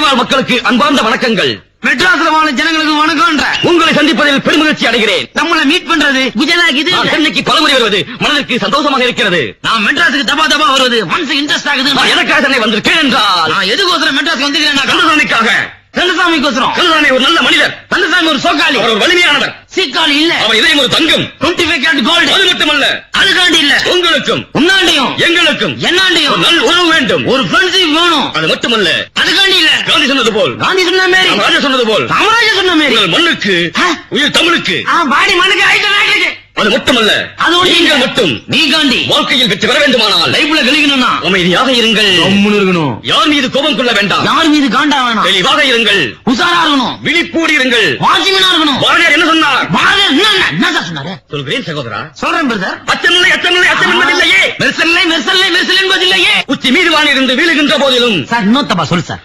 வாழ் மக்களுக்கு அன்பார்ந்த வணக்கங்கள். மெட்ராஸ்ல வாழ ஜனங்களுக்கு வணக்கம். உங்களை சந்திப்பதில் பெருமகிழ்ச்சி அடைகிறேன். நம்மளை மீட் பண்றது குஜராத் இது. சென்னைக்கு பலமுறை வருவது மனதிற்கு சந்தோஷமாக இருக்கிறது. நான் மெட்ராஸுக்கு தபா தபா வருவது மனசு இன்ட்ரெஸ்ட் ஆகுது. நான் எனக்காக சென்னை வந்திருக்கேன் என்றால் நான் எதுக்கோசரம் மெட்ராஸ் வந்திருக்கேன்? கந்தசாமிக்காக. கந்தசாமிக்கோசரம். கந்தசாமி ஒரு நல்ல மனிதர். கந்தசாமி ஒரு சோக்காளி. அவர் ஒரு வலிமையானவர். சீக்காளி இல்ல. அவர் இதயம் ஒரு தங்கம். 25 கேரட் கோல்டு. அது மட்டுமல்ல, அதுக்காண்டி இல்ல, உங்களுக்கும் உன்னாண்டையும் எங்களுக்கும் என்னாண்டையும் நல்ல உறவு வேண்டும். ஒரு ஃப்ரெண்ட்ஷிப் வேணும். அது மட்டுமல்ல, அதுக்காண்டி இல்ல, காந்தி சொன்னது போல், காந்தி சொன்ன மாதிரி, ராஜா சொன்னது போல், காமராஜர் சொன்ன மாதிரி, உங்கள் மண்ணுக்கு உயிர் தமிழுக்கு. பாடி மண்ணுக்கு ஆயிட்டு. அது மட்டுமல்ல, அது நீங்கள் மட்டும் நீ காந்தி வாழ்க்கையில் வெற்றி பெற வேண்டுமானால் லைஃப்ல கழிக்கணும்னா அமைதியாக இருங்கள். இருக்கணும். யார் மீது கோபம் கொள்ள வேண்டாம். யார் மீது காண்டா வேணாம். தெளிவாக இருங்கள். உசாரா இருக்கணும். விழிப்பூடி இருங்கள். வாட்ச்மேனா இருக்கணும். பாரதியார் என்ன சொன்னார்? பாரதியார் என்ன சார் சொன்னாரு? சொல்கிறேன் சகோதரா. சொல்றேன் பிரதர். அச்சமில்லை என்பதில்லையே. மெர்சல்லை என்பதில்லையே. உச்சி மீது வானிருந்து வீழுகின்ற போதிலும் சார் இன்னொத்தப்பா சொல்லு சார்.